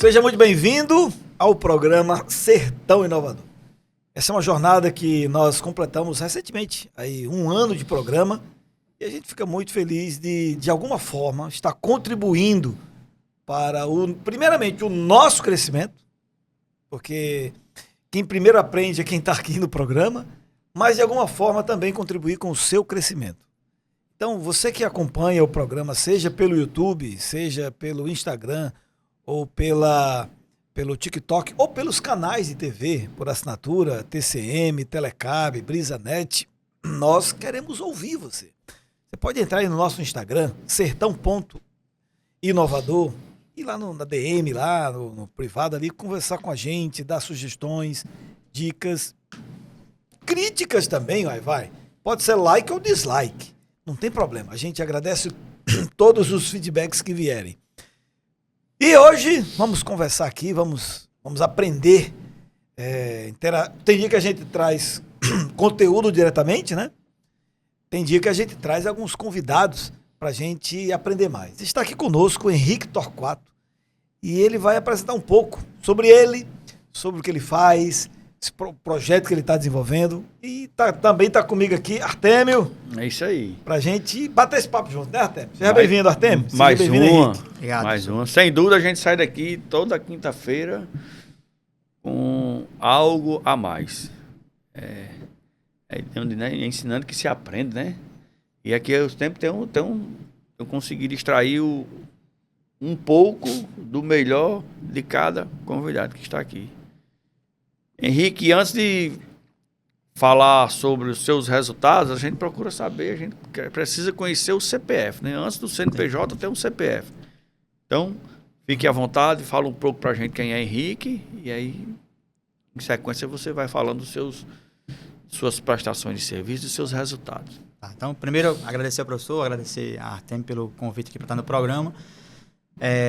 Seja muito bem-vindo ao programa Sertão Inovador. Essa é uma jornada que nós completamos recentemente, aí 1 ano de programa, e a gente fica muito feliz de alguma forma, estar contribuindo para, primeiramente, o nosso crescimento, porque quem primeiro aprende é quem está aqui no programa, mas de alguma forma também contribuir com o seu crescimento. Então, você que acompanha o programa, seja pelo YouTube, seja pelo Instagram, ou pelo TikTok, ou pelos canais de TV, por assinatura, TCM, Telecab, BrisaNet, nós queremos ouvir você. Você pode entrar aí no nosso Instagram, sertão.inovador, ir lá na DM, lá no privado ali, conversar com a gente, dar sugestões, dicas, críticas também, vai. Pode ser like ou dislike, não tem problema. A gente agradece todos os feedbacks que vierem. E hoje vamos conversar aqui, vamos aprender. Tem dia que a gente traz conteúdo diretamente, né? Tem dia que a gente traz alguns convidados para a gente aprender mais. Está aqui conosco o Henrique Torquato e ele vai apresentar um pouco sobre ele, sobre o que ele faz, esse projeto que ele está desenvolvendo. E também está comigo aqui Artêmio. É isso aí. Para a gente bater esse papo junto, né, Artêmio? Seja bem-vindo, Artêmio. Mais uma. Obrigado. Mais uma. Sem dúvida, a gente sai daqui toda quinta-feira com algo a mais. Ensinando que se aprende, né? E aqui eu sempre eu consegui extrair um pouco do melhor de cada convidado que está aqui. Henrique, antes de falar sobre os seus resultados, a gente procura saber, a gente precisa conhecer o CPF, né? Antes do CNPJ tem um CPF. Então, fique à vontade, fala um pouco pra gente quem é Henrique, e aí, em sequência, você vai falando suas prestações de serviço e seus resultados. Tá, então, primeiro, agradecer ao professor, agradecer a Artem pelo convite aqui para estar no programa.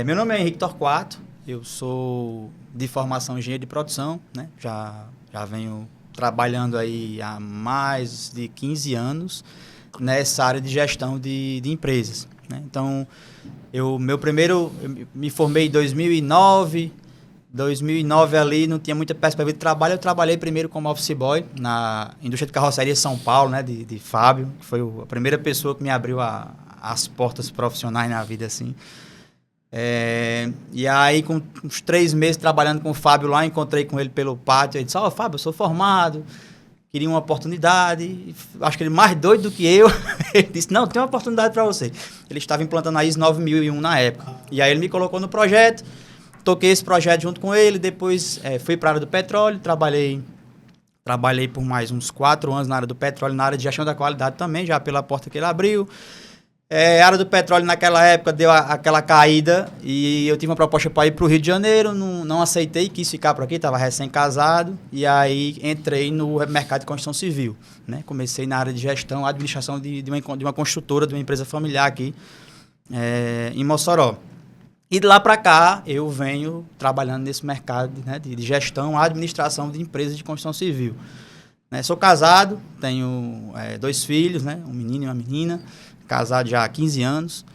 Meu nome é Henrique Torquato, eu sou de formação engenheiro de produção, né? Já venho trabalhando aí há mais de 15 anos nessa área de gestão de empresas, né? Então, eu me formei em 2009 ali, não tinha muita perspectiva de trabalho. Eu trabalhei primeiro como office boy na indústria de carroceria São Paulo, né, de Fábio, que foi a primeira pessoa que me abriu as portas profissionais na vida, assim. E aí, com uns 3 meses trabalhando com o Fábio lá, encontrei com ele pelo pátio. Ele disse: Fábio, eu sou formado, queria uma oportunidade. Acho que ele mais doido do que eu. Ele disse: não, tem uma oportunidade para você. Ele estava implantando a ISO 9001 na época. E aí ele me colocou no projeto, toquei esse projeto junto com ele. Depois fui para a área do petróleo, trabalhei por mais uns 4 anos na área do petróleo, na área de gestão da qualidade também, já pela porta que ele abriu. A área do petróleo naquela época deu aquela caída e eu tive uma proposta para ir para o Rio de Janeiro, não aceitei, quis ficar por aqui, estava recém-casado, e aí entrei no mercado de construção civil, né? Comecei na área de gestão, administração de uma construtora, de uma empresa familiar aqui em Mossoró. E de lá para cá eu venho trabalhando nesse mercado, né, de gestão, administração de empresas de construção civil. Sou casado, tenho 2 filhos, né, um menino e uma menina. Casado já há 15 anos.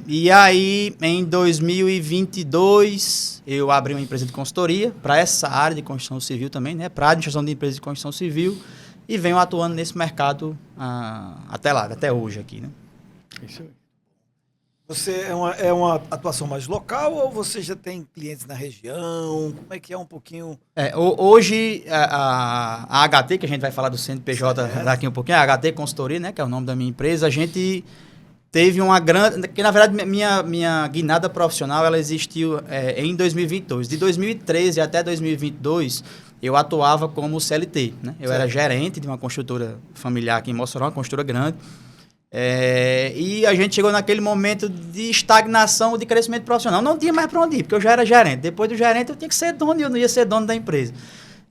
E aí, em 2022, eu abri uma empresa de consultoria para essa área de construção civil também, né? Para a administração de empresas de construção civil. E venho atuando nesse mercado até hoje aqui, né? Isso aí. Você é uma atuação mais local ou você já tem clientes na região? Como é que é um pouquinho? Hoje, a HT, que a gente vai falar do CNPJ daqui um pouquinho, a HT Consultoria, né, que é o nome da minha empresa, a gente teve uma grande... Que, na verdade, minha guinada profissional, ela existiu em 2022. De 2013 até 2022, eu atuava como CLT, né? Eu era gerente de uma construtora familiar aqui em Mossoró, uma construtora grande. E a gente chegou naquele momento de estagnação, de crescimento profissional. Não tinha mais para onde ir, porque eu já era gerente. Depois do gerente, eu tinha que ser dono e eu não ia ser dono da empresa.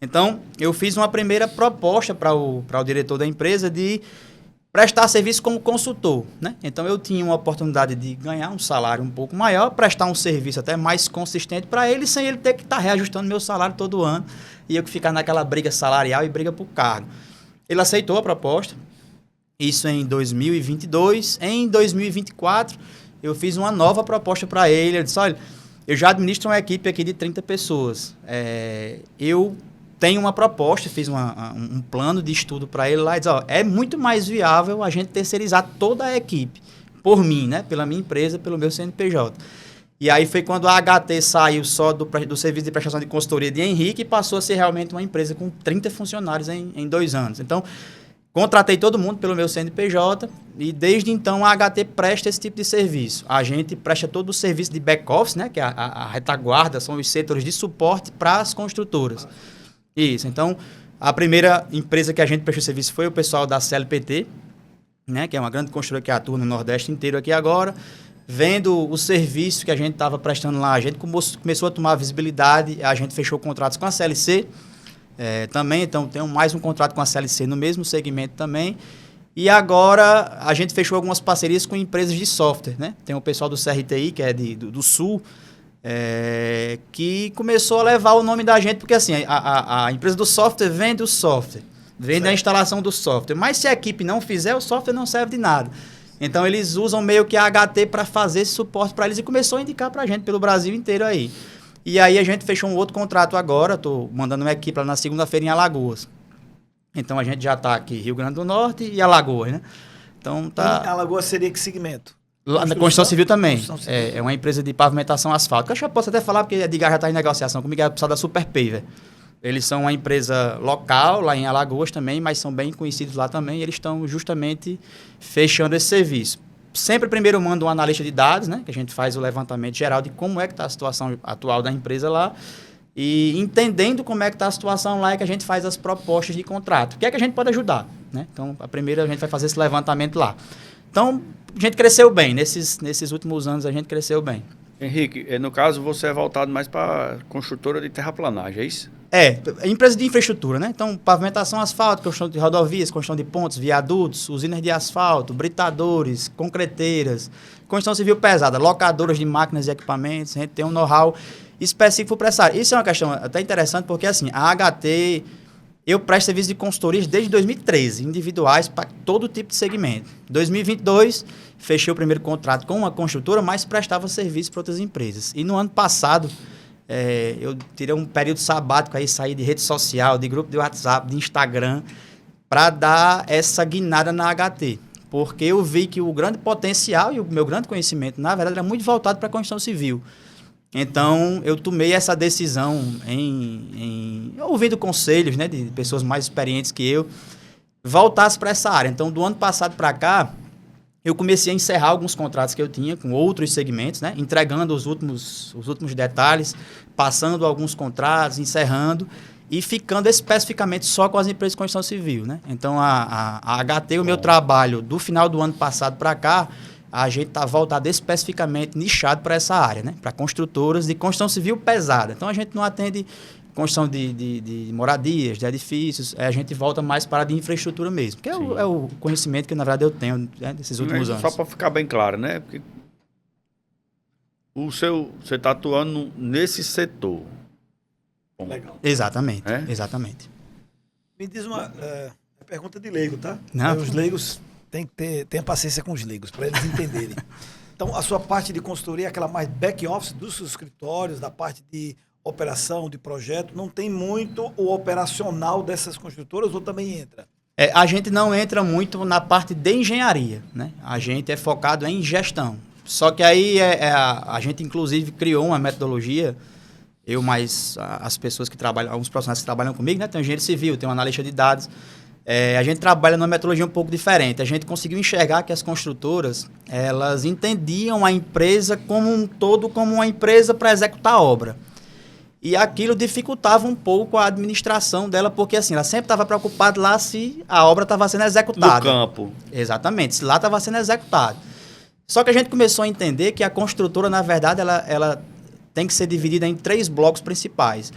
Então, eu fiz uma primeira proposta para o diretor da empresa de prestar serviço como consultor, né? Então, eu tinha uma oportunidade de ganhar um salário um pouco maior, prestar um serviço até mais consistente para ele, sem ele ter que estar reajustando meu salário todo ano e eu que ficar naquela briga salarial e briga por cargo. Ele aceitou a proposta. Isso em 2022. Em 2024, eu fiz uma nova proposta para ele. Ele disse: olha, Eu já administro uma equipe aqui de 30 pessoas. Eu tenho uma proposta, fiz um plano de estudo para ele lá e diz, é muito mais viável a gente terceirizar toda a equipe, por mim, né? Pela minha empresa, pelo meu CNPJ. E aí foi quando a HT saiu só do serviço de prestação de consultoria de Henrique e passou a ser realmente uma empresa com 30 funcionários em 2 anos. Então, contratei todo mundo pelo meu CNPJ e desde então a HT presta esse tipo de serviço. A gente presta todo o serviço de back-office, né? Que é a retaguarda, são os setores de suporte para as construtoras. Isso, então a primeira empresa que a gente prestou serviço foi o pessoal da CLPT, né? Que é uma grande construtora que atua no Nordeste inteiro aqui agora. Vendo o serviço que a gente estava prestando lá, a gente começou a tomar visibilidade, a gente fechou contratos com a CLC também, então tem mais um contrato com a CLC no mesmo segmento também. E agora a gente fechou algumas parcerias com empresas de software, né? Tem o pessoal do CRTI, que é do Sul, que começou a levar o nome da gente, porque assim, a empresa do software vende o software, vende a instalação do software, mas se a equipe não fizer, o software não serve de nada. Então, eles usam meio que a HT para fazer esse suporte para eles e começou a indicar para a gente pelo Brasil inteiro aí. E aí, a gente fechou um outro contrato agora, estou mandando uma equipe lá na segunda-feira em Alagoas. Então, a gente já está aqui Rio Grande do Norte e Alagoas, né? Então, tá... E Alagoas seria que segmento? Lá na construção civil também. Construção civil. É uma empresa de pavimentação asfáltica. Eu já posso até falar, porque a Edgar já está em negociação comigo, é precisar da Superpaver. Eles são uma empresa local, lá em Alagoas também, mas são bem conhecidos lá também, e eles estão justamente fechando esse serviço. Sempre primeiro manda um analista de dados, né, que a gente faz o levantamento geral de como é que está a situação atual da empresa lá, e entendendo como é que está a situação lá é que a gente faz as propostas de contrato. O que é que a gente pode ajudar? Né? Então, a primeira a gente vai fazer esse levantamento lá. Então, a gente cresceu bem, nesses últimos anos a gente cresceu bem. Henrique, no caso você é voltado mais para construtora de terraplanagem, é isso? Empresa de infraestrutura, né? Então, pavimentação asfáltica, construção de rodovias, construção de pontes, viadutos, usinas de asfalto, britadores, concreteiras, construção civil pesada, locadoras de máquinas e equipamentos, a gente tem um know-how específico para essa área. Isso é uma questão até interessante, porque assim, a HT, eu presto serviço de consultorias desde 2013, individuais para todo tipo de segmento. Em 2022, fechei o primeiro contrato com uma construtora, mas prestava serviço para outras empresas. E no ano passado, eu tirei um período sabático aí, saí de rede social, de grupo de WhatsApp, de Instagram, para dar essa guinada na HT. Porque eu vi que o grande potencial e o meu grande conhecimento, na verdade, era muito voltado para a construção civil. Então, eu tomei essa decisão ouvindo conselhos, né, de pessoas mais experientes que eu, voltasse para essa área. Então, do ano passado para cá, eu comecei a encerrar alguns contratos que eu tinha com outros segmentos, né? Entregando os últimos detalhes, passando alguns contratos, encerrando e ficando especificamente só com as empresas de construção civil, né? Então, a HT, o meu trabalho do final do ano passado para cá, a gente está voltado especificamente nichado para essa área, né? Para construtoras de construção civil pesada. Então, a gente não atende construção de moradias, de edifícios, a gente volta mais para a de infraestrutura mesmo, que é o conhecimento que, na verdade, eu tenho, né, desses últimos anos. Só para ficar bem claro, né? Porque você está atuando nesse setor. Legal. Exatamente, exatamente. Me diz uma pergunta de leigo, tá? Não. Os leigos têm que ter paciência com os leigos, para eles entenderem. Então, a sua parte de consultoria é aquela mais back-office dos escritórios, da parte de operação, de projeto, não tem muito o operacional dessas construtoras ou também entra? A gente não entra muito na parte de engenharia, né? A gente é focado em gestão. Só que aí a gente, inclusive, criou uma metodologia, eu mais as pessoas que trabalham, alguns profissionais que trabalham comigo, né? Tem um engenheiro civil, tem um analista de dados. A gente trabalha numa metodologia um pouco diferente. A gente conseguiu enxergar que as construtoras, elas entendiam a empresa como um todo, como uma empresa para executar a obra. E aquilo dificultava um pouco a administração dela, porque assim, ela sempre estava preocupada lá se a obra estava sendo executada. No campo. Exatamente, se lá estava sendo executada. Só que a gente começou a entender que a construtora, na verdade, ela tem que ser dividida em 3 blocos principais.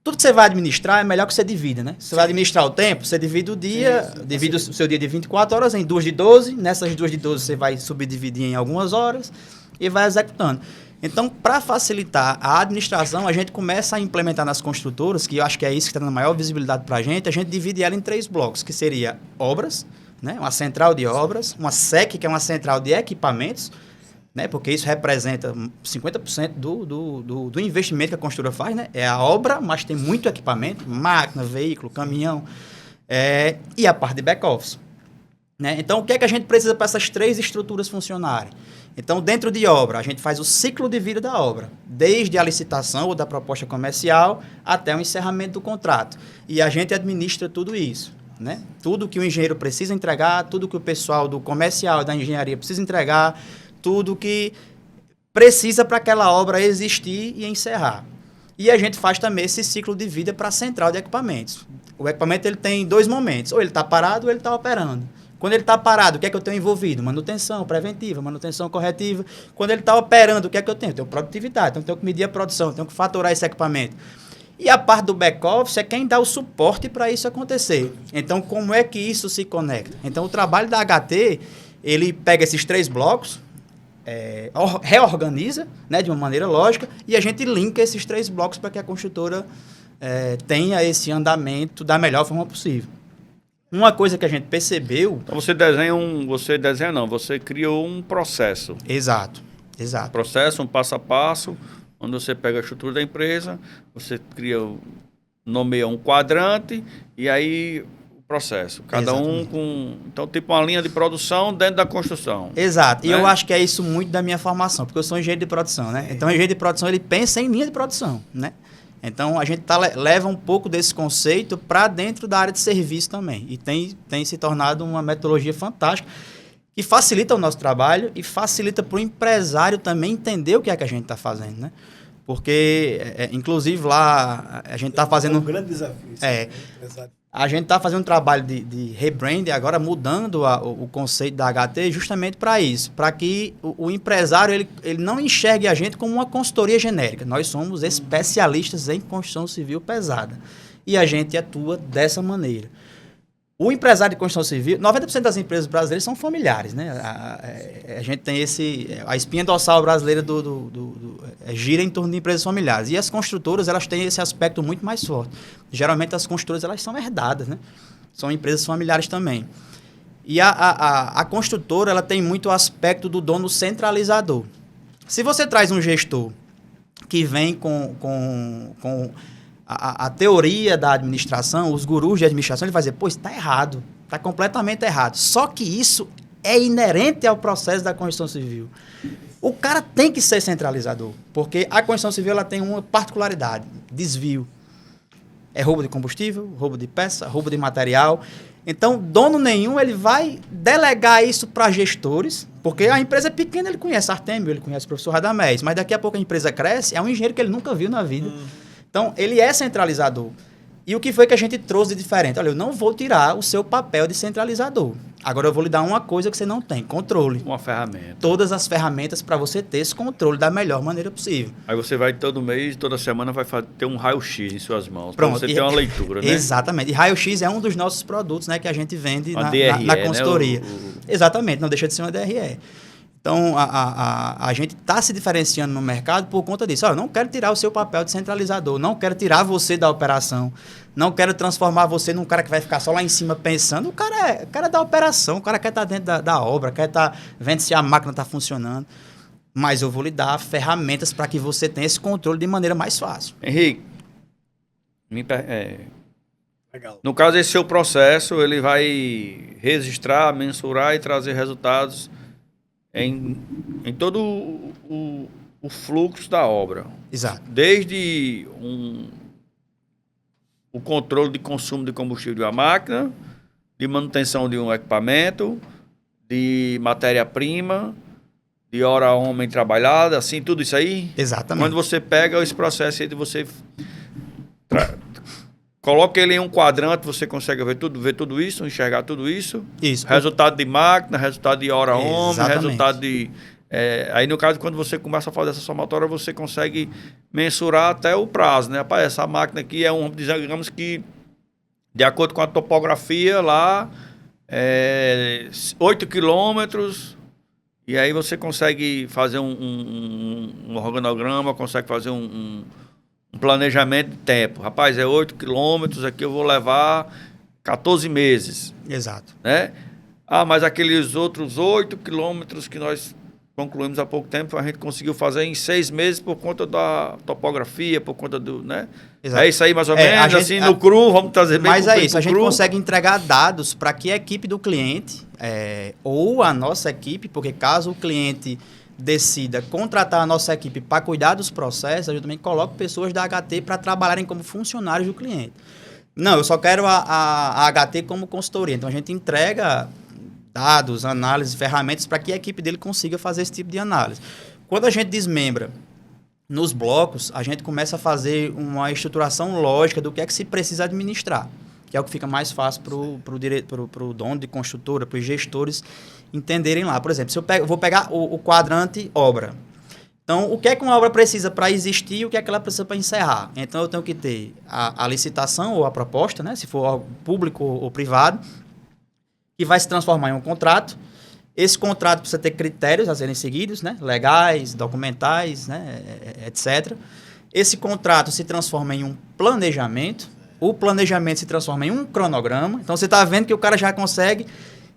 Tudo que você vai administrar é melhor que você divida, né? Você vai administrar o tempo, você divide o dia, divide o seu dia de 24 horas em 2 de 12. Nessas 2 de 12 você vai subdividir em algumas horas e vai executando. Então, para facilitar a administração, a gente começa a implementar nas construtoras, que eu acho que é isso que está dando maior visibilidade para a gente divide ela em 3 blocos, que seria obras, né? Uma central de obras, uma SEC, que é uma central de equipamentos, né? Porque isso representa 50% do investimento que a construtora faz, né? É a obra, mas tem muito equipamento, máquina, veículo, caminhão, e a parte de back-office. Né? Então, o que é que a gente precisa para essas 3 estruturas funcionarem? Então, dentro de obra, a gente faz o ciclo de vida da obra, desde a licitação ou da proposta comercial até o encerramento do contrato. E a gente administra tudo isso. Né? Tudo que o engenheiro precisa entregar, tudo que o pessoal do comercial e da engenharia precisa entregar, tudo que precisa para aquela obra existir e encerrar. E a gente faz também esse ciclo de vida para a central de equipamentos. O equipamento ele tem 2 momentos, ou ele está parado ou ele está operando. Quando ele está parado, o que é que eu tenho envolvido? Manutenção preventiva, manutenção corretiva. Quando ele está operando, o que é que eu tenho? Eu tenho produtividade, então eu tenho que medir a produção, tenho que faturar esse equipamento. E a parte do back-office é quem dá o suporte para isso acontecer. Então, como é que isso se conecta? Então, o trabalho da HT, ele pega esses 3 blocos, reorganiza, né, de uma maneira lógica, e a gente linka esses 3 blocos para que a construtora tenha esse andamento da melhor forma possível. Uma coisa que a gente percebeu... Então você criou um processo. Exato. Processo, um passo a passo, onde você pega a estrutura da empresa, você nomeia um quadrante e aí o processo. Cada um com... Então, tipo uma linha de produção dentro da construção. Exato. Né? E eu acho que é isso muito da minha formação, porque eu sou engenheiro de produção, né? Então, o engenheiro de produção, ele pensa em linha de produção, né? Então, a gente leva um pouco desse conceito para dentro da área de serviço também. E tem se tornado uma metodologia fantástica que facilita o nosso trabalho e facilita para o empresário também entender o que é que a gente está fazendo, né? Porque, inclusive, lá a gente está fazendo... É um grande desafio. A gente está fazendo um trabalho de rebrand, agora mudando o conceito da HT justamente para isso, para que o empresário ele não enxergue a gente como uma consultoria genérica. Nós somos especialistas em construção civil pesada e a gente atua dessa maneira. O empresário de construção civil, 90% das empresas brasileiras são familiares, né? A gente tem a espinha dorsal brasileira gira em torno de empresas familiares. E as construtoras, elas têm esse aspecto muito mais forte. Geralmente as construtoras, elas são herdadas, né? São empresas familiares também. E a construtora, ela tem muito o aspecto do dono centralizador. Se você traz um gestor que vem com a teoria da administração, os gurus de administração, ele vai dizer, pô, isso está errado, está completamente errado. Só que isso é inerente ao processo da construção civil. O cara tem que ser centralizador, porque a construção civil ela tem uma particularidade, desvio. É roubo de combustível, roubo de peça, roubo de material. Então, dono nenhum, ele vai delegar isso para gestores, porque a empresa é pequena, ele conhece Artemio, ele conhece o professor Radamés, mas daqui a pouco a empresa cresce, é um engenheiro que ele nunca viu na vida. Então, ele é centralizador. E o que foi que a gente trouxe de diferente? Olha, eu não vou tirar o seu papel de centralizador. Agora, eu vou lhe dar uma coisa que você não tem, controle. Uma ferramenta. Todas as ferramentas para você ter esse controle da melhor maneira possível. Aí você vai todo mês, toda semana, vai ter um raio-x em suas mãos. Pronto. Para você ter uma leitura, né? Exatamente. E raio-x é um dos nossos produtos, né, que a gente vende na consultoria. Né? Exatamente, não deixa de ser uma DRE. Então, a gente está se diferenciando no mercado por conta disso. Olha, eu não quero tirar o seu papel de centralizador, não quero tirar você da operação, não quero transformar você num cara que vai ficar só lá em cima pensando. O cara é da operação, o cara quer estar dentro da obra, quer estar vendo se a máquina está funcionando. Mas eu vou lhe dar ferramentas para que você tenha esse controle de maneira mais fácil. Henrique, Legal. No caso, esse seu processo, ele vai registrar, mensurar e trazer resultados em todo o fluxo da obra. Exato. Desde o controle de consumo de combustível de uma máquina, de manutenção de um equipamento, de matéria-prima, de hora homem trabalhada, assim, tudo isso aí. Exatamente. Quando você pega esse processo aí de você coloca ele em um quadrante, você consegue ver tudo isso, enxergar tudo isso. Isso. Resultado de máquina, resultado de hora homem, Exatamente. resultado de... aí, no caso, quando você começa a fazer essa somatória, você consegue mensurar até o prazo, né? Rapaz, essa máquina aqui é digamos que, de acordo com a topografia lá, 8 quilômetros, e aí você consegue fazer um organograma, consegue fazer um planejamento de tempo. Rapaz, é 8 quilômetros, aqui eu vou levar 14 meses. Exato. Né? Mas aqueles outros 8 quilômetros que nós concluímos há pouco tempo, a gente conseguiu fazer em 6 meses por conta da topografia, por conta do, né? Exato. É isso aí mais ou menos, gente, assim, no cru, vamos trazer bem Mas pro, é bem isso, pro a gente cru. consegue entregar dados para que a equipe do cliente, ou a nossa equipe, porque caso o cliente decida contratar a nossa equipe para cuidar dos processos, a gente também coloca pessoas da HT para trabalharem como funcionários do cliente. Não, eu só quero a HT como consultoria. Então, a gente entrega dados, análises, ferramentas para que a equipe dele consiga fazer esse tipo de análise. Quando a gente desmembra nos blocos, a gente começa a fazer uma estruturação lógica do que é que se precisa administrar, que é o que fica mais fácil para o dono de construtora, para os gestores entenderem lá. Por exemplo, se eu vou pegar o quadrante obra. Então, o que é que uma obra precisa para existir e o que é que ela precisa para encerrar? Então, eu tenho que ter a licitação ou a proposta, né, se for público ou privado, que vai se transformar em um contrato. Esse contrato precisa ter critérios a serem seguidos, né, legais, documentais, né, etc. Esse contrato se transforma em um planejamento. O planejamento se transforma em um cronograma. Então, você está vendo que o cara já consegue...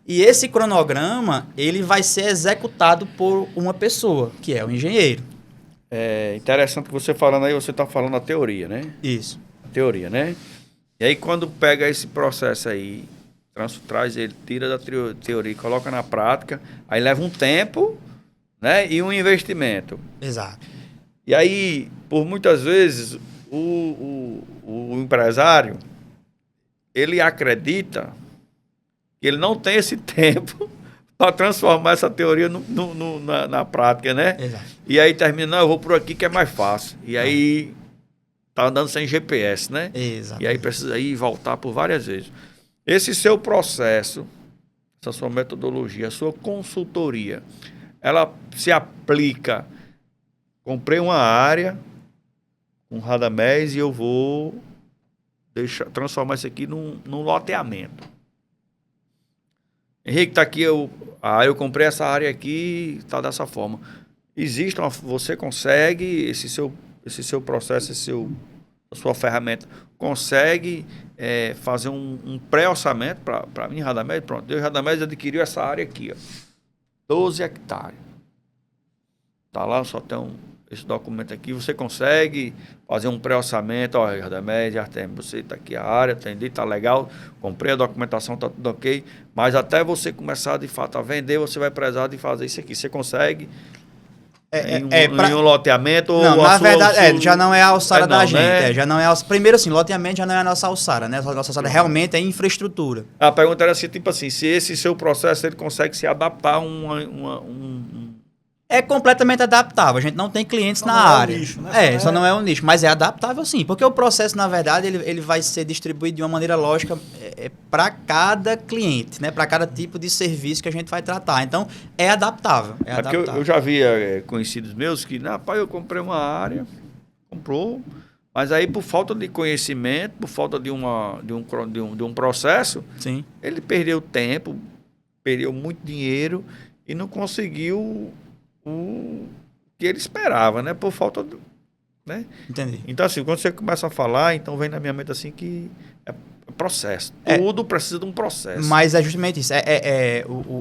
E esse cronograma, ele vai ser executado por uma pessoa, que é o engenheiro. É interessante que você falando aí, você está falando a teoria, né? Isso. A teoria, né? E aí, quando pega esse processo aí, traz ele, tira da teoria e coloca na prática, aí leva um tempo, né? E um investimento. Exato. E aí, por muitas vezes, o empresário, ele acredita que ele não tem esse tempo para transformar essa teoria na prática, né? Exato. E aí termina, não, eu vou por aqui que é mais fácil. E aí tá andando sem GPS, né? Exato. E aí precisa ir e voltar por várias vezes. Esse seu processo, essa sua metodologia, a sua consultoria, ela se aplica. Comprei uma área com Radamés e eu vou transformar isso aqui num loteamento. Henrique, tá aqui, eu comprei essa área aqui, tá dessa forma. Você consegue, esse seu processo, a sua ferramenta, consegue fazer um pré-orçamento para mim, Radamés, pronto. Eu, Radamés, adquiriu essa área aqui, ó, 12 hectares. Tá lá, só tem esse documento aqui, você consegue fazer um pré-orçamento, ó, Radamés, Artemio, você tá aqui a área, entendi, tá legal, comprei a documentação, tá tudo ok, mas até você começar de fato a vender, você vai precisar de fazer isso aqui. Você consegue em um loteamento? Não, ou na verdade, já não é a alçada da gente. Né? Já não é primeiro, assim, loteamento já não é a nossa alçada, né? A nossa alçada realmente é infraestrutura. A pergunta era assim, tipo assim, se esse seu processo ele consegue se adaptar a É completamente adaptável. A gente não tem clientes Só na não é um área. nicho, né? Só não é um nicho. Mas é adaptável sim. Porque o processo, na verdade, ele vai ser distribuído de uma maneira lógica para cada cliente, né? Para cada tipo de serviço que a gente vai tratar. Então, é adaptável. É porque adaptável. eu já vi conhecidos meus que, rapaz, eu comprei uma área, comprou, mas aí por falta de conhecimento, por falta de um processo, Sim. ele perdeu tempo, perdeu muito dinheiro e não conseguiu o que ele esperava, né? Por falta do... Né? Entendi. Então, assim, quando você começa a falar, então vem na minha mente assim que é processo. Tudo precisa de um processo. Mas é justamente isso.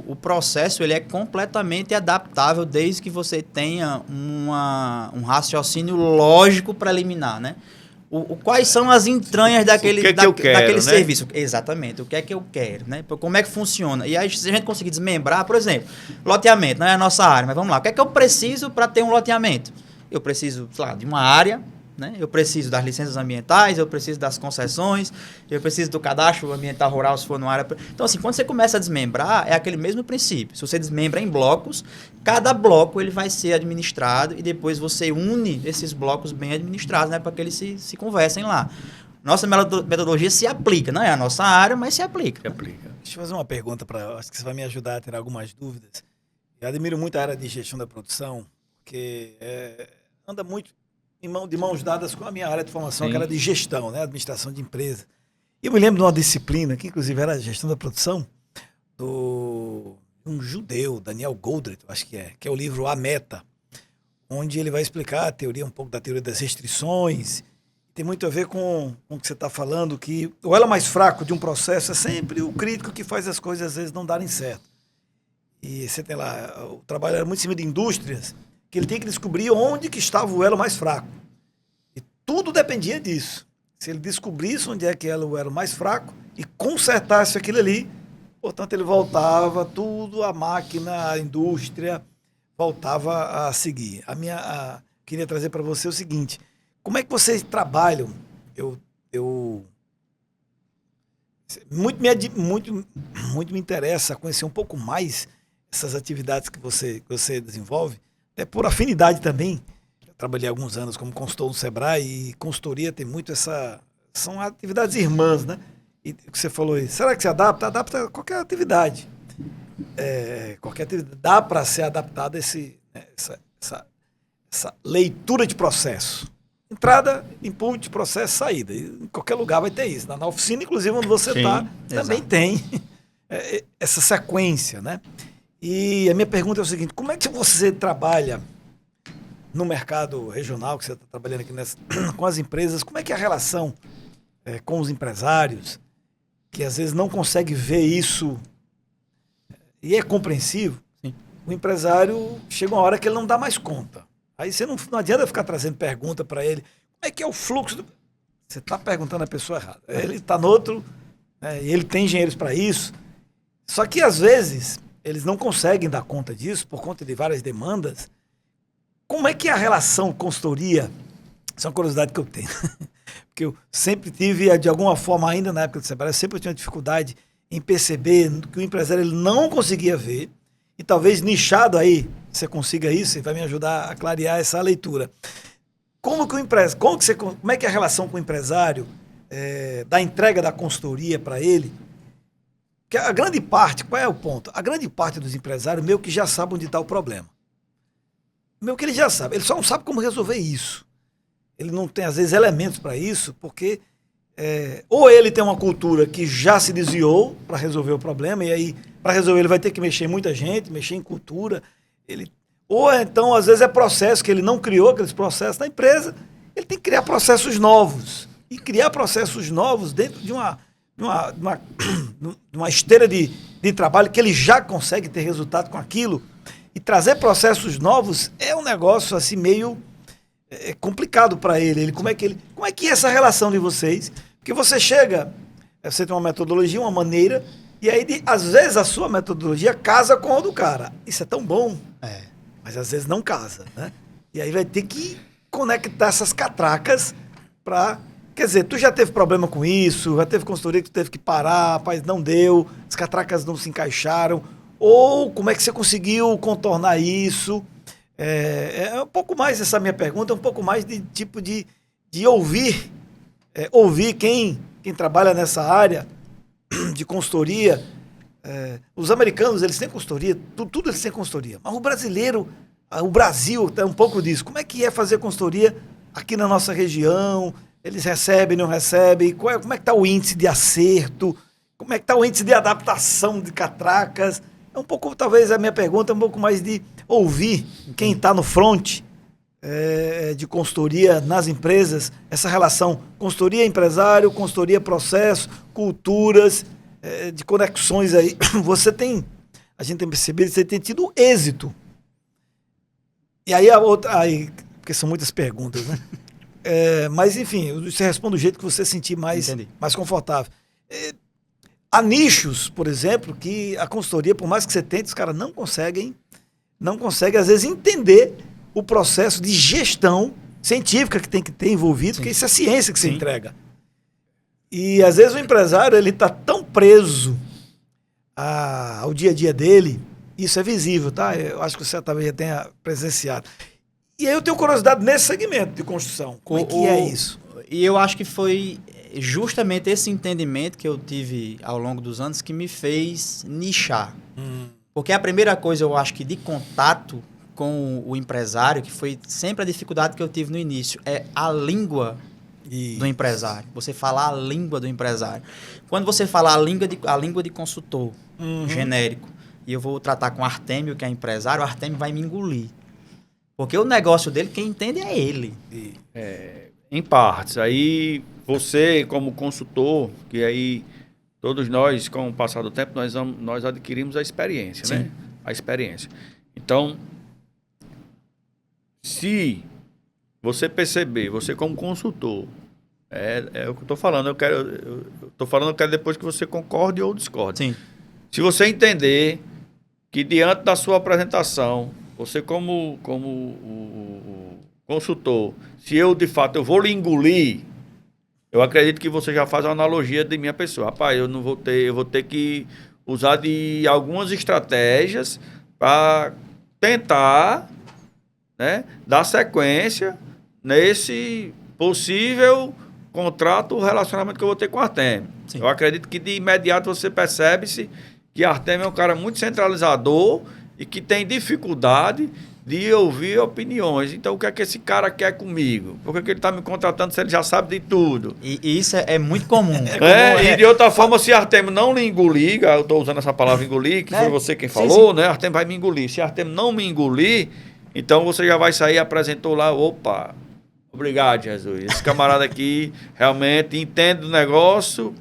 O processo ele é completamente adaptável desde que você tenha um raciocínio lógico preliminar, né? Quais são as entranhas daquele né? serviço? Exatamente. O que é que eu quero, né? Como é que funciona? E aí, se a gente conseguir desmembrar, por exemplo, loteamento não é a nossa área, mas vamos lá. O que é que eu preciso para ter um loteamento? Eu preciso, sei lá, de uma área, né? Eu preciso das licenças ambientais, eu preciso das concessões, eu preciso do cadastro ambiental rural se for numa área... Então, assim, quando você começa a desmembrar, é aquele mesmo princípio. Se você desmembra em blocos, cada bloco ele vai ser administrado e depois você une esses blocos bem administrados, né? Para que eles se conversem lá. Nossa metodologia se aplica, não é a nossa área, mas se aplica. Se aplica. Deixa eu fazer uma pergunta acho que você vai me ajudar a ter algumas dúvidas. Eu admiro muito a área de gestão da produção, porque anda muito de mãos dadas com a minha área de formação, que era de gestão, né? Administração de empresa. E eu me lembro de uma disciplina, que inclusive era a gestão da produção, um judeu, Daniel Goldreich, acho que é o livro A Meta, onde ele vai explicar um pouco da teoria das restrições. Tem muito a ver com o que você está falando, que o elo mais fraco de um processo é sempre o crítico que faz as coisas às vezes não darem certo. e você tem lá, o trabalho era muito em cima de indústrias, que ele tinha que descobrir onde que estava o elo mais fraco. E tudo dependia disso. Se ele descobrisse onde é que era o elo mais fraco e consertasse aquilo ali, portanto, ele voltava tudo, a máquina, a indústria, voltava a seguir. Queria trazer para você o seguinte, como é que vocês trabalham? Muito me interessa conhecer um pouco mais essas atividades que você desenvolve, até por afinidade também. Eu trabalhei alguns anos como consultor no Sebrae e consultoria tem muito são atividades irmãs, né? E o que você falou aí, será que se adapta? Adapta a qualquer atividade. Qualquer atividade. Dá para ser adaptada essa leitura de processo. Entrada, input, processo, saída. E em qualquer lugar vai ter isso. Na oficina, inclusive, onde você está, também tem essa sequência, né? E a minha pergunta é o seguinte, como é que você trabalha no mercado regional, que você está trabalhando aqui com as empresas, como é que é a relação com os empresários, que às vezes não consegue ver isso, e é compreensível? Sim. O empresário chega uma hora que ele não dá mais conta. Aí você não adianta ficar trazendo pergunta para ele, como é que é o fluxo? Você está perguntando a pessoa errada. Ele está no outro, e ele tem engenheiros para isso. Só que às vezes eles não conseguem dar conta disso por conta de várias demandas. Como é que é a relação consultoria? Isso é uma curiosidade que eu tenho. Porque eu sempre tive, de alguma forma, ainda na época do Sebrae, eu sempre tinha dificuldade em perceber que o empresário ele não conseguia ver. E talvez nichado aí, você consiga isso e vai me ajudar a clarear essa leitura. Como é que é a relação com o empresário, da entrega da consultoria para ele? Porque a grande parte, qual é o ponto? A grande parte dos empresários meio que já sabe onde está o problema. Meio que ele já sabe, ele só não sabe como resolver isso. Ele não tem, às vezes, elementos para isso, porque ou ele tem uma cultura que já se desviou para resolver o problema, e aí, para resolver, ele vai ter que mexer em muita gente, mexer em cultura. Ou então, às vezes, é processo que ele não criou, aqueles processos na empresa, ele tem que criar processos novos. E criar processos novos dentro de uma esteira de trabalho que ele já consegue ter resultado com aquilo. E trazer processos novos é um negócio assim meio complicado para ele. Como é que é essa relação de vocês? Porque você chega, você tem uma metodologia, uma maneira, e aí às vezes a sua metodologia casa com a do cara. Isso é tão bom, mas às vezes não casa, né? E aí vai ter que conectar essas catracas para... Quer dizer, tu já teve problema com isso, já teve consultoria que tu teve que parar, rapaz, não deu, as catracas não se encaixaram. Ou como é que você conseguiu contornar isso? Um pouco mais essa minha pergunta, um pouco mais de tipo de ouvir quem trabalha nessa área de consultoria. Os americanos, eles têm consultoria, tudo eles têm consultoria. Mas o brasileiro, o Brasil tem um pouco disso. Como é que é fazer consultoria aqui na nossa região? Eles recebem, não recebem? Como é que está o índice de acerto? Como é que está o índice de adaptação de catracas? É um pouco, talvez a minha pergunta é um pouco mais de ouvir quem está no front de consultoria nas empresas, essa relação consultoria empresário, consultoria processo, culturas, de conexões aí. A gente tem percebido que você tem tido êxito. E aí porque são muitas perguntas, né? Mas enfim, você responde do jeito que você sentir mais confortável. Há nichos, por exemplo, que a consultoria, por mais que você tente, os caras não conseguem, às vezes, entender o processo de gestão científica que tem que ter envolvido, porque isso é ciência que você entrega. E, às vezes, o empresário ele está tão preso ao dia a dia dele, isso é visível, tá? Eu acho que você talvez já tenha presenciado. E aí eu tenho curiosidade nesse segmento de construção. Como é que é isso? E eu acho que foi justamente esse entendimento que eu tive ao longo dos anos que me fez nichar. Porque a primeira coisa, eu acho que de contato com o empresário, que foi sempre a dificuldade que eu tive no início, é a língua do empresário. Você falar a língua do empresário. Quando você falar a língua de consultor genérico, e eu vou tratar com o Artêmio, que é empresário, o Artêmio vai me engolir. Porque o negócio dele, quem entende é ele. Em partes. Aí você, como consultor, que aí todos nós, com o passar do tempo, nós adquirimos a experiência, né? a experiência. Então, se você perceber, você como consultor, é o que eu estou falando, eu quero depois que você concorde ou discorde. Sim. Se você entender que diante da sua apresentação, você como o consultor, se eu de fato eu vou lhe engolir, eu acredito que você já faz uma analogia de minha pessoa. Rapaz, eu vou ter que usar de algumas estratégias para tentar, né, dar sequência nesse possível contrato, o relacionamento que eu vou ter com a Artemio. Sim. Eu acredito que de imediato você percebe-se que Artemio é um cara muito centralizador e que tem dificuldade de ouvir opiniões. Então, o que é que esse cara quer comigo? Por que ele está me contratando se ele já sabe de tudo? E isso é muito comum. E de outra forma, se Artemio não lhe engolir, eu estou usando essa palavra engolir, que foi você quem falou, né? Artemio vai me engolir. Se Artemio não me engolir, então você já vai sair e apresentou lá, opa, obrigado, Jesus. Esse camarada aqui realmente entende do negócio,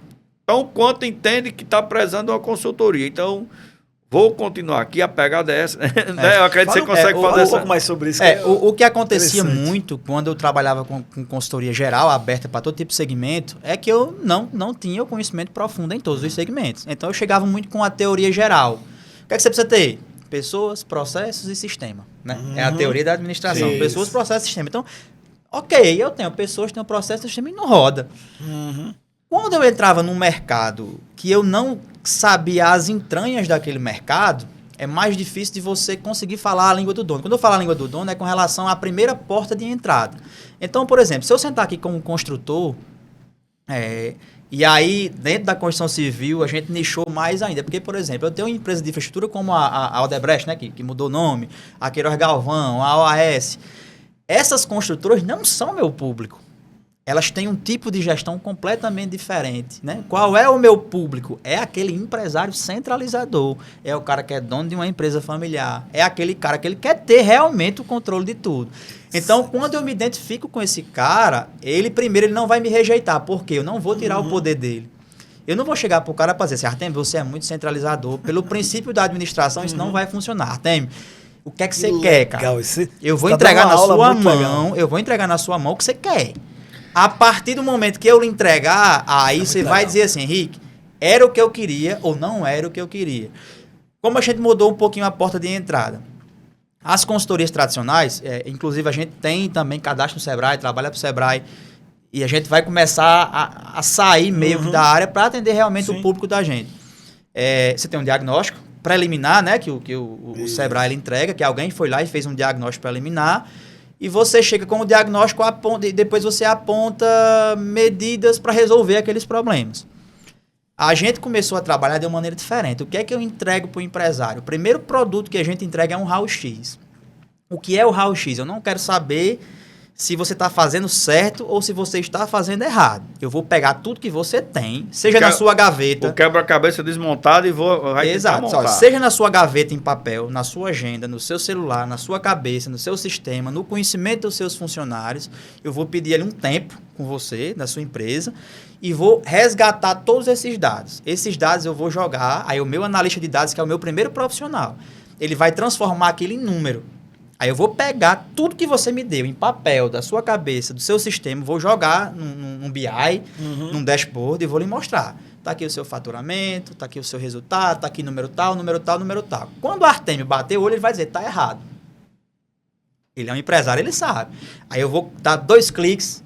tão quanto entende que está prezando uma consultoria. Então, vou continuar aqui, a pegada é essa. Né? Eu acredito que você consegue fazer um pouco mais sobre isso. O que acontecia muito quando eu trabalhava com consultoria geral, aberta para todo tipo de segmento, é que eu não tinha o conhecimento profundo em todos os segmentos. Então, eu chegava muito com a teoria geral. O que é que você precisa ter? Pessoas, processos e sistema. Né? É a teoria da administração. Sim. Pessoas, processos e sistema. Então, ok, eu tenho pessoas, tenho processo, sistema e não roda. Quando eu entrava num mercado que eu não sabia as entranhas daquele mercado, é mais difícil de você conseguir falar a língua do dono. Quando eu falo a língua do dono, é com relação à primeira porta de entrada. Então, por exemplo, se eu sentar aqui como construtor, e aí, dentro da construção civil, a gente nichou mais ainda. Porque, por exemplo, eu tenho uma empresa de infraestrutura como a Odebrecht, né, que mudou o nome, a Queiroz Galvão, a OAS. Essas construtoras não são meu público. Elas têm um tipo de gestão completamente diferente, né? Qual é o meu público? É aquele empresário centralizador. É o cara que é dono de uma empresa familiar. É aquele cara que ele quer ter realmente o controle de tudo. Então, quando eu me identifico com esse cara, ele não vai me rejeitar. Por quê? Eu não vou tirar o poder dele. Eu não vou chegar para o cara para dizer assim, Artemio, você é muito centralizador. Pelo princípio da administração, isso não vai funcionar. Artemio, o que é que você quer, cara? Eu vou entregar na sua mão, eu vou entregar na sua mão o que você quer. A partir do momento que eu lhe entregar, aí você vai dizer assim, Henrique, era o que eu queria ou não era o que eu queria. Como a gente mudou um pouquinho a porta de entrada. As consultorias tradicionais, inclusive a gente tem também cadastro no Sebrae, trabalha para o Sebrae, e a gente vai começar a sair meio que da área para atender realmente o público da gente. Você tem um diagnóstico preliminar, né, que o Sebrae ele entrega, que alguém foi lá e fez um diagnóstico preliminar, e você chega com o diagnóstico e depois você aponta medidas para resolver aqueles problemas. A gente começou a trabalhar de uma maneira diferente. O que é que eu entrego para o empresário? O primeiro produto que a gente entrega é um raio-x. O que é o raio-x? Eu não quero saber se você está fazendo certo ou se você está fazendo errado. Eu vou pegar tudo que você tem, seja na sua gaveta. O quebra-cabeça desmontado e vai Exato. Montar. Seja na sua gaveta em papel, na sua agenda, no seu celular, na sua cabeça, no seu sistema, no conhecimento dos seus funcionários. Eu vou pedir ali um tempo com você, da sua empresa, e vou resgatar todos esses dados. Esses dados eu vou jogar, aí o meu analista de dados, que é o meu primeiro profissional, ele vai transformar aquilo em número. Aí eu vou pegar tudo que você me deu em papel, da sua cabeça, do seu sistema, vou jogar num BI, num dashboard e vou lhe mostrar. Está aqui o seu faturamento, está aqui o seu resultado, está aqui número tal, número tal, número tal. Quando o Artemio bater o olho, ele vai dizer, está errado. Ele é um empresário, ele sabe. Aí eu vou dar 2 cliques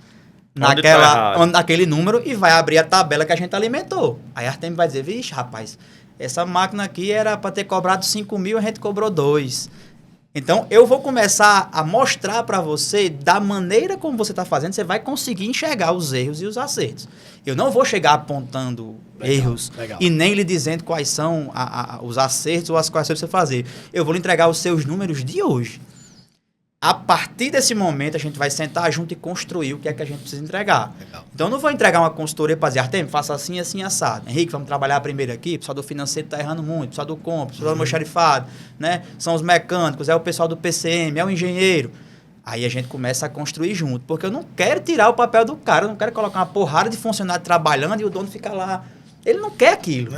naquele número e vai abrir a tabela que a gente alimentou. Aí o Artemio vai dizer, vixe, rapaz, essa máquina aqui era para ter cobrado 5 mil, a gente cobrou 2. Então, eu vou começar a mostrar para você, da maneira como você está fazendo, você vai conseguir enxergar os erros e os acertos. Eu não vou chegar apontando erros e nem lhe dizendo quais são os acertos ou as correções que você fazer. Eu vou lhe entregar os seus números de hoje. A partir desse momento, a gente vai sentar junto e construir o que é que a gente precisa entregar. Legal. Então, eu não vou entregar uma consultoria para dizer, Artemio, faça assim, assim, assado. Henrique, vamos trabalhar primeiro aqui, o pessoal do financeiro está errando muito, o pessoal do compra, o pessoal do almoxarifado, né? São os mecânicos, é o pessoal do PCM, é o engenheiro. Aí a gente começa a construir junto, porque eu não quero tirar o papel do cara, eu não quero colocar uma porrada de funcionário trabalhando e o dono fica lá. Ele não quer aquilo.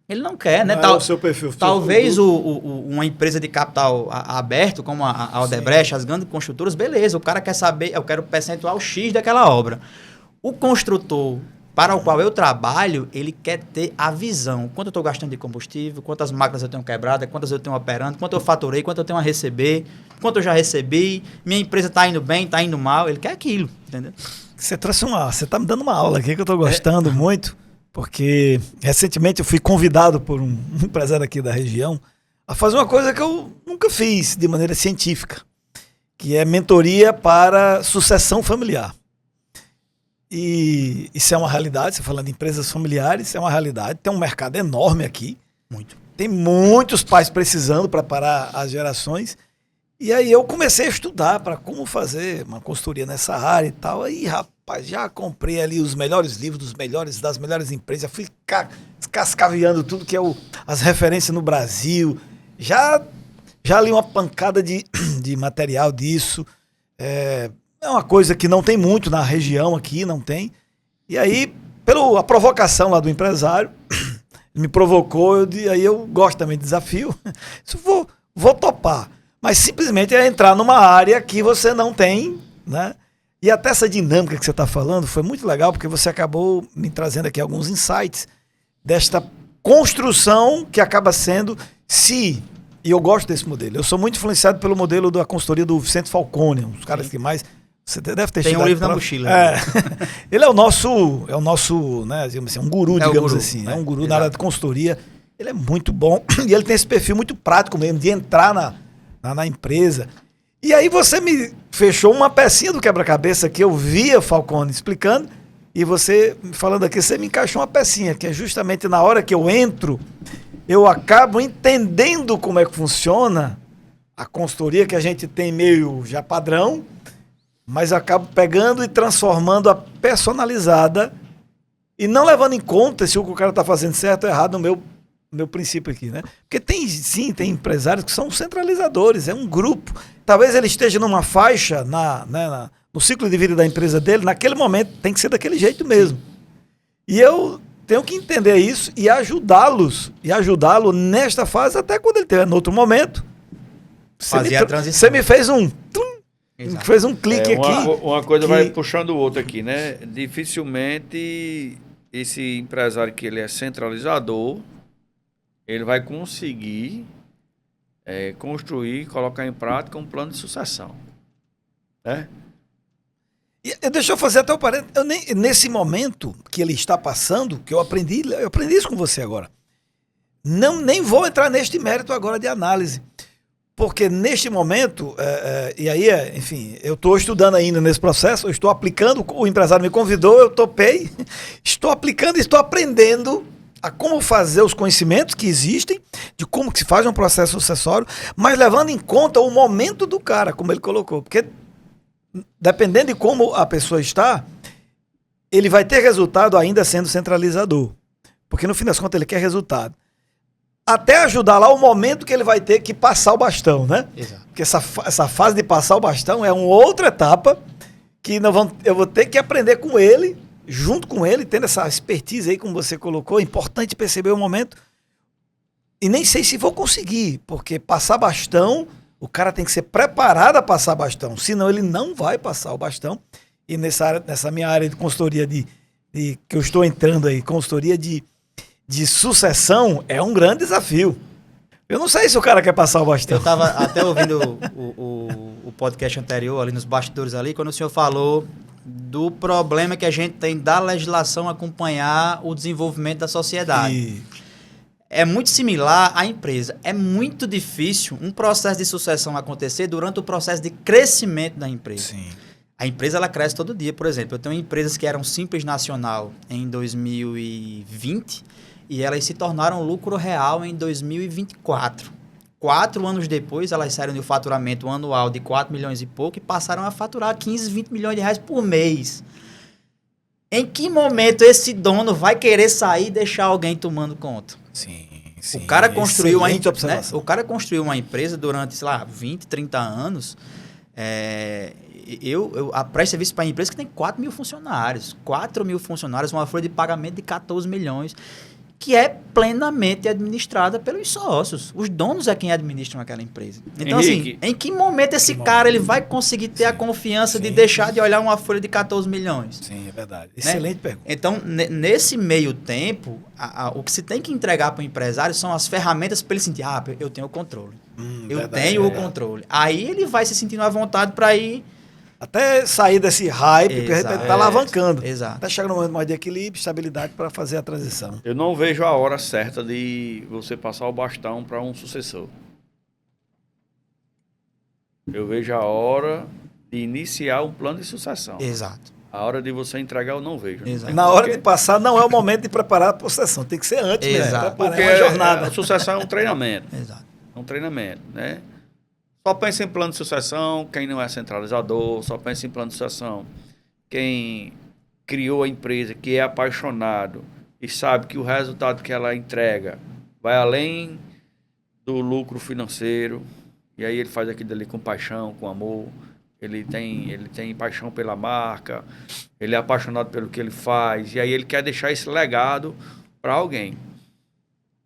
Ele não quer, né? Não é o seu perfil. Talvez uma empresa de capital aberto, como a Odebrecht, as grandes construtoras, beleza, o cara quer saber, eu quero percentual X daquela obra. O construtor para o qual eu trabalho, ele quer ter a visão. Quanto eu estou gastando de combustível, quantas máquinas eu tenho quebradas, quantas eu tenho operando, quanto eu faturei, quanto eu tenho a receber, quanto eu já recebi, minha empresa está indo bem, está indo mal, ele quer aquilo, entendeu? Você está me dando uma aula aqui que eu estou gostando muito, porque recentemente eu fui convidado por um empresário aqui da região a fazer uma coisa que eu nunca fiz de maneira científica, que é mentoria para sucessão familiar. E isso é uma realidade, você falando de empresas familiares, é uma realidade, tem um mercado enorme aqui. Muito. Tem muitos pais precisando preparar as gerações. E aí eu comecei a estudar para como fazer uma consultoria nessa área e tal. Aí, rapaz, já comprei ali os melhores livros das melhores empresas, fui cascaveando tudo que é as referências no Brasil. Já li uma pancada de material disso. É uma coisa que não tem muito na região aqui, não tem. E aí, pela provocação lá do empresário, me provocou, aí eu gosto também de desafio. Isso vou topar. Mas simplesmente é entrar numa área que você não tem, né? E até essa dinâmica que você está falando foi muito legal, porque você acabou me trazendo aqui alguns insights desta construção que acaba sendo, e eu gosto desse modelo. Eu sou muito influenciado pelo modelo da consultoria do Vicente Falcone, um dos caras que mais... Você deve ter Tem um livro na mochila. Ele é o nosso, né, digamos assim, um guru, digamos assim. É um guru na área de consultoria. Ele é muito bom e ele tem esse perfil muito prático mesmo, de entrar na empresa. E aí você me fechou uma pecinha do quebra-cabeça que eu via Falcone explicando e você, falando aqui, você me encaixou uma pecinha, que é justamente na hora que eu entro, eu acabo entendendo como é que funciona a consultoria que a gente tem meio já padrão, mas eu acabo pegando e transformando a personalizada e não levando em conta se o que o cara está fazendo certo ou errado no meu princípio aqui, né? Porque tem empresários que são centralizadores, é um grupo. Talvez ele esteja numa faixa no ciclo de vida da empresa dele, naquele momento tem que ser daquele jeito mesmo. E eu tenho que entender isso e ajudá-lo nesta fase, até quando ele estiver no outro momento. Fazer a transição. Você me fez fez um clique aqui. Uma coisa vai puxando o outro aqui, né? Dificilmente esse empresário que ele é centralizador, ele vai conseguir construir, colocar em prática um plano de sucessão. Né? Deixa eu fazer até o parênteses. Nesse momento que ele está passando, que eu aprendi isso com você agora. Nem vou entrar neste mérito agora de análise. Porque neste momento, e aí, enfim, eu estou estudando ainda nesse processo, eu estou aplicando, o empresário me convidou, eu topei, estou aplicando e estou aprendendo a como fazer os conhecimentos que existem, de como que se faz um processo sucessório, mas levando em conta o momento do cara, como ele colocou. Porque dependendo de como a pessoa está, ele vai ter resultado ainda sendo centralizador. Porque no fim das contas ele quer resultado. Até ajudar lá o momento que ele vai ter que passar o bastão, né? Exato. Porque essa fase de passar o bastão é uma outra etapa que eu vou ter que aprender com ele, junto com ele, tendo essa expertise aí, como você colocou. É importante perceber o momento. E nem sei se vou conseguir, porque passar bastão, o cara tem que ser preparado a passar bastão, senão ele não vai passar o bastão. E nessa minha área de consultoria que eu estou entrando aí, consultoria de sucessão, é um grande desafio. Eu não sei se o cara quer passar o bastão. Eu estava até ouvindo o podcast anterior, ali nos bastidores ali, quando o senhor falou do problema que a gente tem da legislação acompanhar o desenvolvimento da sociedade. É muito similar à empresa. É muito difícil um processo de sucessão acontecer durante o processo de crescimento da empresa. Sim. A empresa ela cresce todo dia. Por exemplo, eu tenho empresas que eram Simples Nacional em 2020 e elas se tornaram lucro real em 2024. 4 anos depois, elas saíram do faturamento anual de 4 milhões e pouco e passaram a faturar 15, 20 milhões de reais por mês. Em que momento esse dono vai querer sair e deixar alguém tomando conta? Sim. O cara construiu observação. O cara construiu uma empresa durante, sei lá, 20, 30 anos. Eu presto serviço para empresa que tem 4 mil funcionários. 4 mil funcionários, uma folha de pagamento de 14 milhões. que é plenamente administrada pelos sócios. Os donos é quem administram aquela empresa. Então, Henrique, assim, em que momento esse cara ele vai conseguir ter a confiança de deixar de olhar uma folha de 14 milhões? Sim, é verdade. Excelente pergunta. Então, nesse meio tempo, o que se tem que entregar para o empresário são as ferramentas para ele sentir, eu tenho o controle. Eu Verdade, tenho o verdade. controle. Aí ele vai se sentindo à vontade para ir... Até sair desse hype, porque a gente Exato. tá alavancando. Exato. Até chegar no momento mais de equilíbrio, estabilidade para fazer a transição. eu não vejo a hora certa de você passar o bastão para um sucessor. Eu vejo a hora de iniciar um plano de sucessão. Exato. A hora de você entregar eu não vejo. Exato. Na hora de passar, não é o momento de preparar a possessão. Tem que ser antes, né? Exato. Preparar Porque uma jornada. a sucessão é um treinamento. Exato. É um treinamento, né? Só pensa em plano de sucessão quem não é centralizador, só pensa em plano de sucessão quem criou a empresa, que é apaixonado e sabe que o resultado que ela entrega vai além do lucro financeiro, e aí ele faz aquilo ali com paixão, com amor, ele tem paixão pela marca, ele é apaixonado pelo que ele faz, e aí ele quer deixar esse legado para alguém.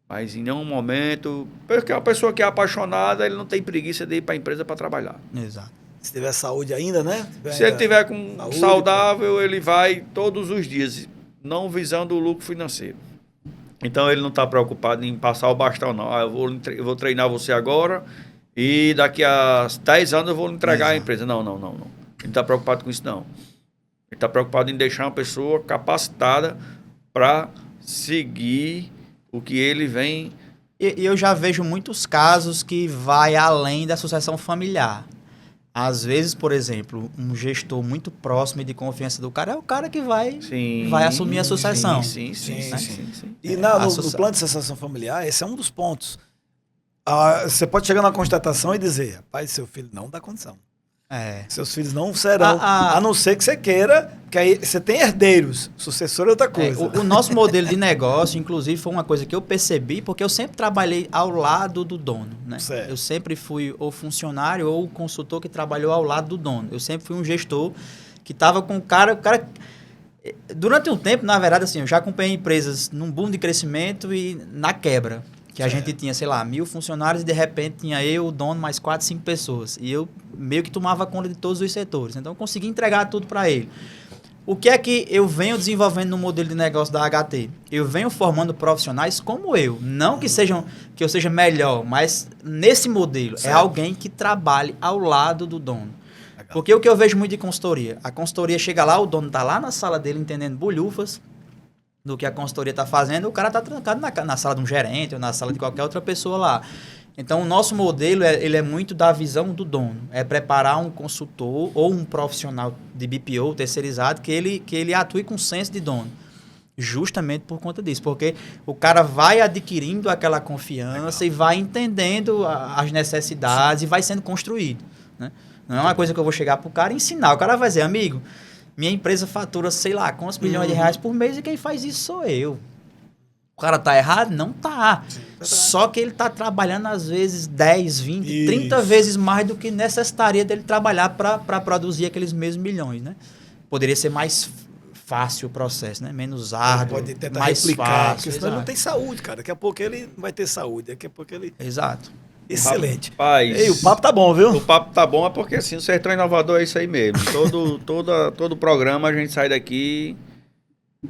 Mas em nenhum momento, porque a pessoa que é apaixonada, ele não tem preguiça de ir para a empresa para trabalhar. Exato. Se tiver saúde ainda, né? Se ele tiver com saúde, saudável, ele vai todos os dias, não visando o lucro financeiro. Então ele não está preocupado em passar o bastão, não. Eu vou treinar você agora e daqui a 10 anos eu vou entregar a empresa. Não. Ele não está preocupado com isso, não. Ele está preocupado em deixar uma pessoa capacitada para seguir o que ele vem. E eu já vejo muitos casos que vai além da sucessão familiar. Às vezes, por exemplo, um gestor muito próximo e de confiança do cara é o cara que vai assumir a sucessão. Sim. E no plano de sucessão familiar, esse é um dos pontos. Você pode chegar na constatação e dizer, rapaz, seu filho não dá condição. Seus filhos não serão, a não ser que você queira, que aí você tem herdeiros, sucessor é outra coisa. O nosso modelo de negócio, inclusive, foi uma coisa que eu percebi, porque eu sempre trabalhei ao lado do dono, né? Certo. Eu sempre fui ou funcionário ou consultor que trabalhou ao lado do dono. Eu sempre fui um gestor que estava com o cara... Durante um tempo, na verdade, assim, eu já acompanhei empresas num boom de crescimento e na quebra. Que a gente tinha, sei lá, 1.000 funcionários e de repente tinha eu, o dono, mais 4, 5 pessoas. E eu meio que tomava conta de todos os setores. Então eu consegui entregar tudo para ele. O que é que eu venho desenvolvendo no modelo de negócio da HT? Eu venho formando profissionais como eu. Não que eu seja melhor, mas nesse modelo é alguém que trabalhe ao lado do dono. Legal. Porque o que eu vejo muito de consultoria, a consultoria chega lá, o dono está lá na sala dele entendendo bolhufas do que a consultoria está fazendo, o cara está trancado na sala de um gerente ou na sala de qualquer outra pessoa lá. Então, o nosso modelo ele é muito da visão do dono. É preparar um consultor ou um profissional de BPO terceirizado que ele atue com senso de dono. Justamente por conta disso. Porque o cara vai adquirindo aquela confiança e vai entendendo as necessidades e vai sendo construído. Né? Não é uma coisa que eu vou chegar para o cara e ensinar. O cara vai dizer, amigo, minha empresa fatura, sei lá, quantos milhões de reais por mês e quem faz isso sou eu. O cara tá errado? Não tá. Só que ele tá trabalhando, às vezes, 10, 20, 30 vezes mais do que necessitaria dele trabalhar para produzir aqueles mesmos milhões, né? Poderia ser mais fácil o processo, né? Menos árduo, pode tentar mais replicar, fácil. porque senão ele não tem saúde, cara. Daqui a pouco ele não vai ter saúde, daqui a pouco ele... Exato. Excelente. Rapaz, Ei, o papo tá bom, viu? O papo tá bom, é porque assim, o Sertão Inovador é isso aí mesmo. Todo programa a gente sai daqui...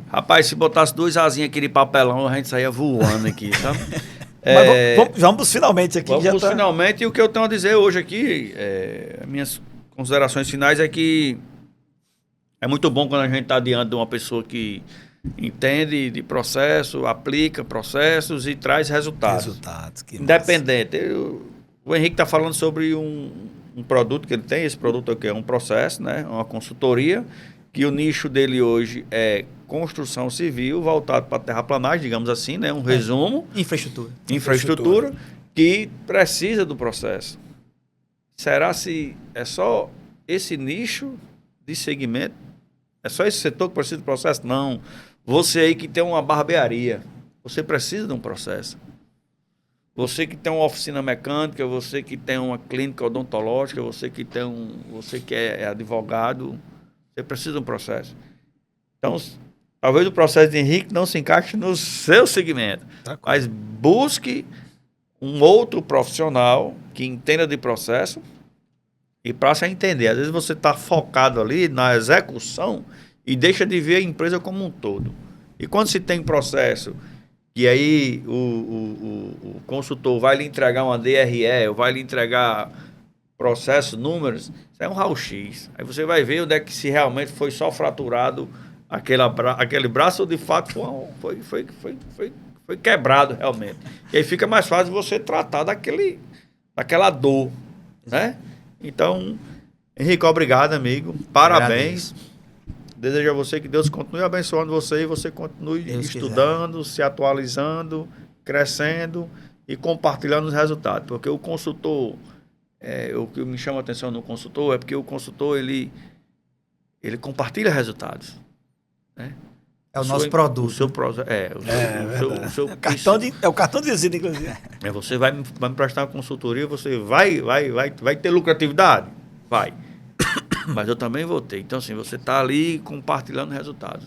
Rapaz, se botasse 2 asinhas aqui de papelão, a gente saía voando aqui, sabe? Mas vamos pros finalmente aqui. Vamos pros finalmente, e o que eu tenho a dizer hoje aqui, minhas considerações finais é que é muito bom quando a gente está diante de uma pessoa que entende de processo, aplica processos e traz resultados. Independente. O Henrique está falando sobre um produto que ele tem, esse produto aqui é um processo, né? Uma consultoria, que o nicho dele hoje é construção civil, voltado para terraplanagem, digamos assim, né? Um resumo. Infraestrutura que precisa do processo. Será se é só esse nicho de segmento? É só esse setor que precisa do processo? Não. Você aí que tem uma barbearia, você precisa de um processo. Você que tem uma oficina mecânica, você que tem uma clínica odontológica, você que é advogado, você precisa de um processo. Então, talvez o processo de Henrique não se encaixe no seu segmento, Tá. mas busque um outro profissional que entenda de processo e passe a entender. Às vezes você está focado ali na execução e deixa de ver a empresa como um todo. E quando se tem processo, e aí o consultor vai lhe entregar uma DRE, ou vai lhe entregar processo, números, isso é um raio-x. Aí você vai ver onde é que se realmente foi só fraturado aquele braço, ou de fato foi quebrado realmente. E aí fica mais fácil você tratar daquela dor, né? Então, Henrique, obrigado, amigo. Parabéns. Desejo a você que Deus continue abençoando você e você continue Deus estudando, quiser, se atualizando, crescendo e compartilhando os resultados. Porque o consultor, o que me chama a atenção no consultor é porque o consultor, ele compartilha resultados, né? É o nosso produto. O seu produto. É o cartão de visita, inclusive. Você vai me prestar uma consultoria, você vai ter lucratividade? Vai. Mas eu também vou ter. Então, assim, você está ali compartilhando resultados.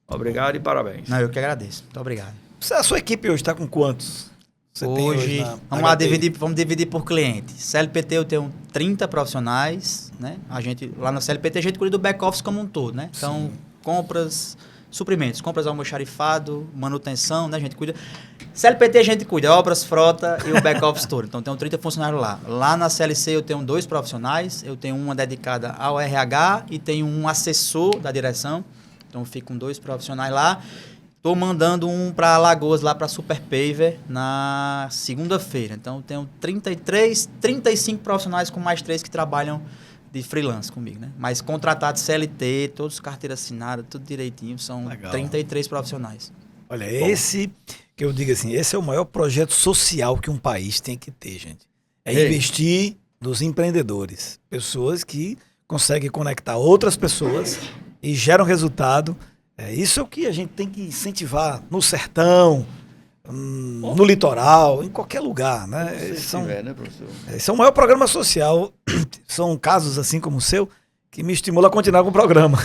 Obrigado e parabéns. Não, eu que agradeço. Muito obrigado. A sua equipe hoje está com quantos? Hoje vamos dividir por cliente. CLPT eu tenho 30 profissionais, né? Lá na CLPT a gente cuida do back-office como um todo, né? Então, compras, suprimentos, compras almoxarifado, manutenção, né? A gente cuida. CLPT a gente cuida, obras, frota e o back-office todo. Então, tenho 30 funcionários lá. Lá na CLC eu tenho 2 profissionais, eu tenho uma dedicada ao RH e tenho um assessor da direção. Então, eu fico com 2 profissionais lá. Estou mandando um para Alagoas, lá para Super Paver, na segunda-feira. Então, eu tenho 35 profissionais com mais 3 que trabalham de freelance comigo, né? Mas contratados CLT, todos carteira assinada, tudo direitinho. São legal. 33 profissionais. Olha, esse que eu digo assim, esse é o maior projeto social que um país tem que ter, gente. É investir nos empreendedores. Pessoas que conseguem conectar outras pessoas e geram resultado. Isso é o que a gente tem que incentivar no sertão, no litoral, em qualquer lugar, né? Esse é o maior programa social. São casos assim como o seu que me estimula a continuar com o programa.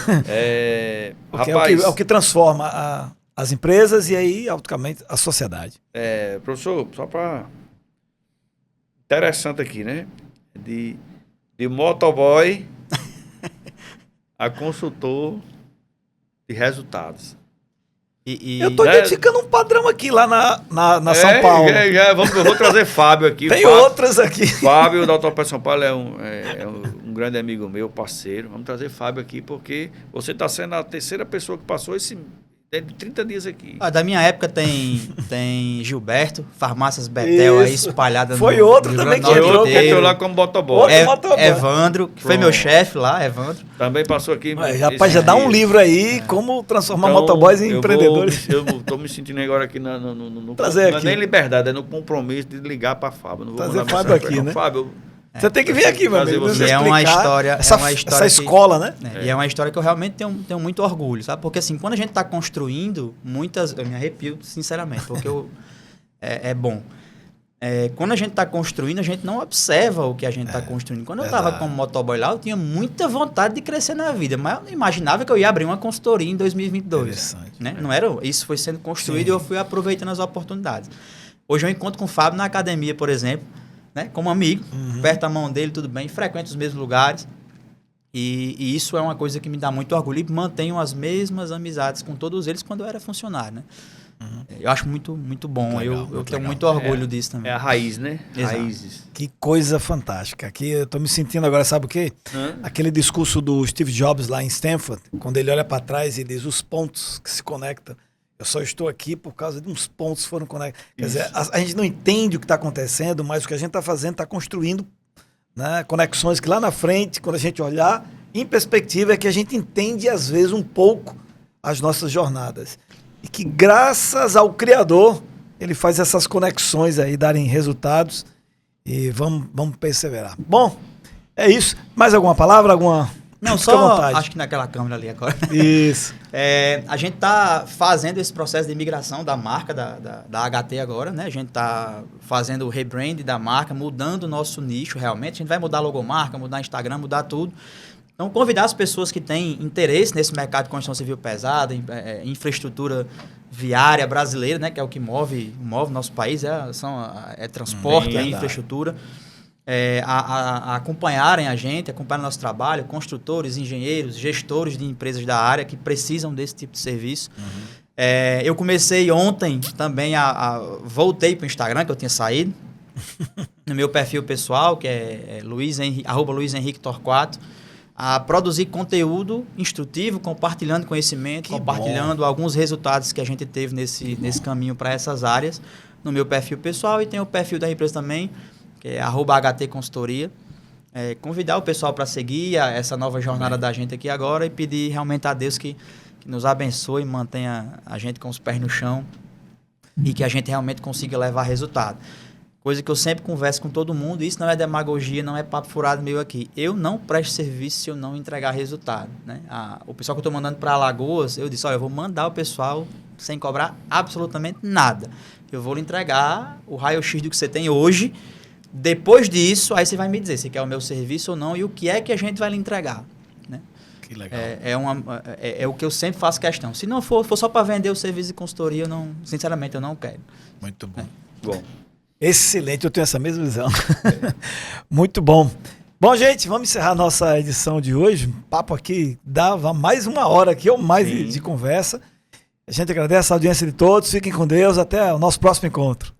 Rapaz, é o que transforma as empresas e aí, automaticamente, a sociedade. Professor, só para... Interessante aqui, né? De motoboy a consultor de resultados. Eu tô identificando um padrão aqui lá na São Paulo. Eu vou trazer Fábio aqui. Tem outras aqui. Fábio, da Autopé São Paulo, é um grande amigo meu, parceiro. Vamos trazer Fábio aqui, porque você está sendo a terceira pessoa que passou esse... Tem 30 dias aqui. Da minha época tem Gilberto, Farmácias Betel aí espalhada Foi outro também que entrou lá como motoboy. Evandro, que foi meu chefe lá, Evandro. Também passou aqui. Rapaz, já dá um livro aí, como transformar motoboys em empreendedores. Eu estou me sentindo agora aqui no trazer aqui. Não é nem liberdade, é no compromisso de ligar para Fábio. Não vou trazer Fábio aqui, né? Fábio... Você tem que vir aqui, meu amigo. É uma história. Essa escola, né? E é uma história que eu realmente tenho muito orgulho, sabe? Porque assim, quando a gente está construindo, eu me arrepio, sinceramente, porque é bom. Quando a gente está construindo, a gente não observa o que a gente está construindo. Quando eu estava como motoboy lá, eu tinha muita vontade de crescer na vida, mas eu não imaginava que eu ia abrir uma consultoria em 2022. Né? Não era, isso foi sendo construído. Sim. E eu fui aproveitando as oportunidades. Hoje eu encontro com o Fábio na academia, por exemplo, né? Como amigo, aperto a mão dele, tudo bem, frequento os mesmos lugares. E isso é uma coisa que me dá muito orgulho e mantenho as mesmas amizades com todos eles quando eu era funcionário, né? Eu acho muito, muito bom. Legal, eu tenho muito orgulho disso também. É a raiz, né? Exato. Raízes. Que coisa fantástica. Aqui eu tô me sentindo agora, sabe o quê? Aquele discurso do Steve Jobs lá em Stanford, quando ele olha para trás e diz os pontos que se conectam. Eu só estou aqui por causa de uns pontos que foram conectados. Quer dizer, a gente não entende o que está acontecendo, mas o que a gente está fazendo está construindo, né, conexões que lá na frente, quando a gente olhar, em perspectiva, é que a gente entende, às vezes, um pouco as nossas jornadas. E que, graças ao Criador, ele faz essas conexões aí darem resultados. E vamos perseverar. Bom, é isso. Mais alguma palavra? Não, só acho que naquela câmera ali agora. Isso. A gente está fazendo esse processo de migração da marca da HT agora, né? A gente está fazendo o rebrand da marca, mudando o nosso nicho realmente. A gente vai mudar a logomarca, mudar o Instagram, mudar tudo. Então, convidar as pessoas que têm interesse nesse mercado de construção civil pesada, infraestrutura viária brasileira, né, que é o que move o nosso país, é transporte, é infraestrutura, a acompanharem a gente, acompanharem o nosso trabalho, construtores, engenheiros, gestores de empresas da área que precisam desse tipo de serviço. Eu comecei ontem também voltei para o Instagram, que eu tinha saído, no meu perfil pessoal, que é @LuizHenrique_Torquato, a produzir conteúdo instrutivo, compartilhando conhecimento, compartilhando alguns resultados que a gente teve nesse caminho para essas áreas, no meu perfil pessoal, e tem o perfil da empresa também, que é @HT Consultoria. Convidar o pessoal para seguir essa nova jornada da gente aqui agora e pedir realmente a Deus que nos abençoe e mantenha a gente com os pés no chão e que a gente realmente consiga levar resultado. Coisa que eu sempre converso com todo mundo, isso não é demagogia, não é papo furado meu aqui. Eu não presto serviço se eu não entregar resultado, né? O pessoal que eu estou mandando para Alagoas, eu disse, olha, eu vou mandar o pessoal sem cobrar absolutamente nada. Eu vou lhe entregar o raio-x do que você tem hoje. Depois disso, aí você vai me dizer se quer o meu serviço ou não e o que é que a gente vai lhe entregar. Né? Que legal. É o que eu sempre faço questão. Se não for só para vender o serviço de consultoria, sinceramente, eu não quero. Muito bom. Bom. Excelente, eu tenho essa mesma visão. Muito bom. Bom, gente, vamos encerrar nossa edição de hoje. O papo aqui dava mais uma hora aqui, ou mais de conversa. A gente agradece a audiência de todos. Fiquem com Deus. Até o nosso próximo encontro.